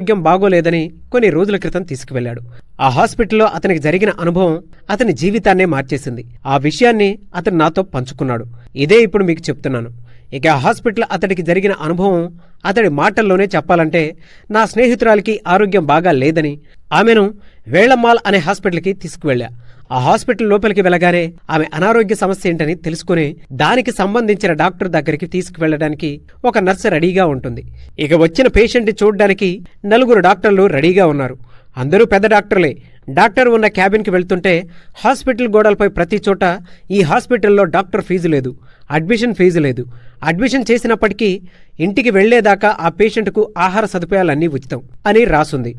ఆరోగ్యం బాగోలేదని కొన్ని రోజుల క్రితం తీసుకువెళ్లాడు. ఆ హాస్పిటల్లో అతనికి జరిగిన అనుభవం అతని జీవితాన్నే మార్చేసింది. ఆ విషయాన్ని అతను నాతో పంచుకున్నాడు. ఇదే ఇప్పుడు మీకు చెప్తున్నాను. ఇక ఆ హాస్పిటల్ అతడికి జరిగిన అనుభవం అతడి మాటల్లోనే చెప్పాలంటే, నా స్నేహితురాలికి ఆరోగ్యం బాగా లేదని ఆమెను వేళమ్మాల్ అనే హాస్పిటల్కి తీసుకువెళ్లా. ఆ హాస్పిటల్ లోపలికి వెళ్లగానే ఆమె అనారోగ్య సమస్య ఏంటని తెలుసుకుని దానికి సంబంధించిన డాక్టర్ దగ్గరికి తీసుకువెళ్లడానికి ఒక నర్సు రెడీగా ఉంటుంది. ఇక వచ్చిన పేషెంట్ని చూడ్డానికి 4 డాక్టర్లు రెడీగా ఉన్నారు. అందరూ పెద్ద డాక్టర్లే. డాక్టర్ ఉన్న క్యాబిన్కి వెళ్తుంటే హాస్పిటల్ గోడలపై ప్రతి చోట ఈ హాస్పిటల్లో డాక్టర్ ఫీజు లేదు, అడ్మిషన్ ఫీజు లేదు, అడ్మిషన్ చేసినప్పటికీ ఇంటికి వెళ్లేదాకా ఆ పేషెంట్కు ఆహార సదుపాయాలన్నీ ఉచితం అని రాసుంది.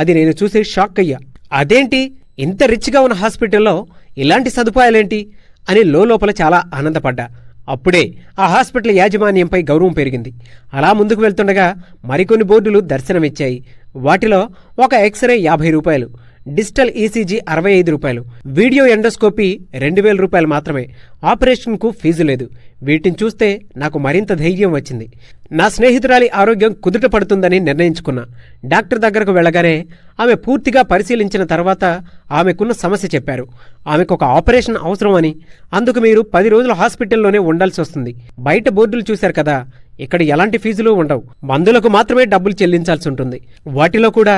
అది నేను చూసి షాక్ అయ్యా. అదేంటి, ఇంత రిచ్గా ఉన్న హాస్పిటల్లో ఇలాంటి సదుపాయాలేంటి అని లోపల చాలా ఆనందపడ్డా. అప్పుడే ఆ హాస్పిటల్ యాజమాన్యంపై గౌరవం పెరిగింది. అలా ముందుకు వెళ్తుండగా మరికొన్ని బోర్డులు దర్శనమిచ్చాయి. వాటిలో ఒక ఎక్స్రే 50 రూపాయలు, డిజిటల్ ఈసీజీ 65 రూపాయలు, వీడియో ఎండోస్కోపీ 2000 రూపాయలు మాత్రమే. ఆపరేషన్కు ఫీజు లేదు. వీటిని చూస్తే నాకు మరింత ధైర్యం వచ్చింది. నా స్నేహితురాలి ఆరోగ్యం కుదుట పడుతుందని నిర్ణయించుకున్నా. డాక్టర్ దగ్గరకు వెళ్లగానే ఆమె పూర్తిగా పరిశీలించిన తర్వాత ఆమెకున్న సమస్య చెప్పారు. ఆమెకు ఒక ఆపరేషన్ అవసరమని, అందుకు మీరు 10 రోజులు హాస్పిటల్లోనే ఉండాల్సి వస్తుంది. బయట బోర్డులు చూశారు కదా, ఇక్కడ ఎలాంటి ఫీజులు ఉండవు. మందులకు మాత్రమే డబ్బులు చెల్లించాల్సి ఉంటుంది. వాటిలో కూడా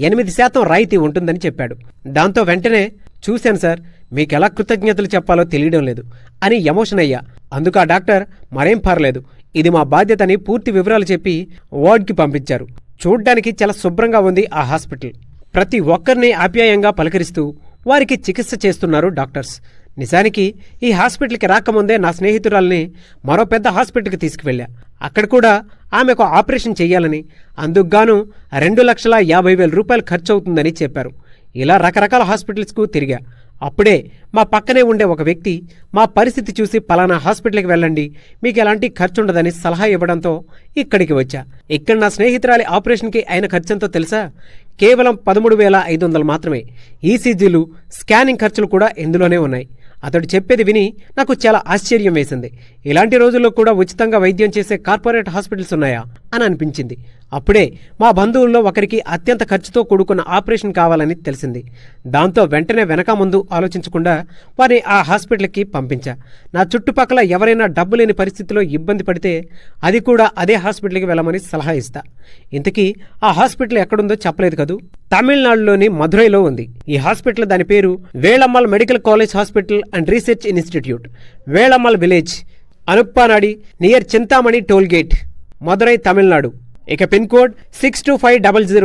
8% రాయితీ ఉంటుందని చెప్పాడు. దాంతో వెంటనే, చూశాను సార్, మీకెలా కృతజ్ఞతలు చెప్పాలో తెలియడం లేదు అని ఎమోషన్ అయ్యా. అందుకు ఆ డాక్టర్, మరేం పర్లేదు, ఇది మా బాధ్యతని పూర్తి వివరాలు చెప్పి వార్డ్కి పంపించారు. చూడ్డానికి చాలా శుభ్రంగా ఉంది ఆ హాస్పిటల్. ప్రతి ఒక్కరిని ఆప్యాయంగా పలకరిస్తూ వారికి చికిత్స చేస్తున్నారు డాక్టర్స్. నిజానికి ఈ హాస్పిటల్కి రాకముందే నా స్నేహితురాల్ని మరో పెద్ద హాస్పిటల్కి తీసుకువెళ్ళా. అక్కడ కూడా ఆమెకు ఆపరేషన్ చెయ్యాలని, అందుకుగాను 2,50,000 రూపాయలు ఖర్చు అవుతుందని చెప్పారు. ఇలా రకరకాల హాస్పిటల్స్కు తిరిగా. అప్పుడే మా పక్కనే ఉండే ఒక వ్యక్తి మా పరిస్థితి చూసి పలానా హాస్పిటల్కి వెళ్ళండి, మీకు ఎలాంటి ఖర్చుండదని సలహా ఇవ్వడంతో ఇక్కడికి వచ్చా. ఇక్కడ నా స్నేహితురాలి ఆపరేషన్కి అయిన ఖర్చంతో తెలుసా? కేవలం 13,500 మాత్రమే. ఈసీజీలు, స్కానింగ్ ఖర్చులు కూడా ఇందులోనే ఉన్నాయి. అతడు చెప్పేది విని నాకు చాలా ఆశ్చర్యం వేసింది. ఇలాంటి రోజుల్లో కూడా ఉచితంగా వైద్యం చేసే కార్పొరేట్ హాస్పిటల్స్ ఉన్నాయా అని అనిపించింది. అప్పుడే మా బంధువుల్లో ఒకరికి అత్యంత ఖర్చుతో కూడుకున్న ఆపరేషన్ కావాలని తెలిసింది. దాంతో వెంటనే వెనక ముందు ఆలోచించకుండా వారిని ఆ హాస్పిటల్కి పంపించా. నా చుట్టుపక్కల ఎవరైనా డబ్బు లేని పరిస్థితిలో ఇబ్బంది పడితే అది కూడా అదే హాస్పిటల్కి వెళ్ళమని సలహా ఇస్తా. ఇంతకీ ఆ హాస్పిటల్ ఎక్కడుందో చెప్పలేదు కదూ. తమిళనాడులోని మధురైలో ఉంది ఈ హాస్పిటల్. దాని పేరు Velammal medical college hospital and research institute, Velammal village, Anuppanadi, near Chintamani toll gate, Madurai, Tamil Nadu. ఇక పిన్ కోడ్ 62500.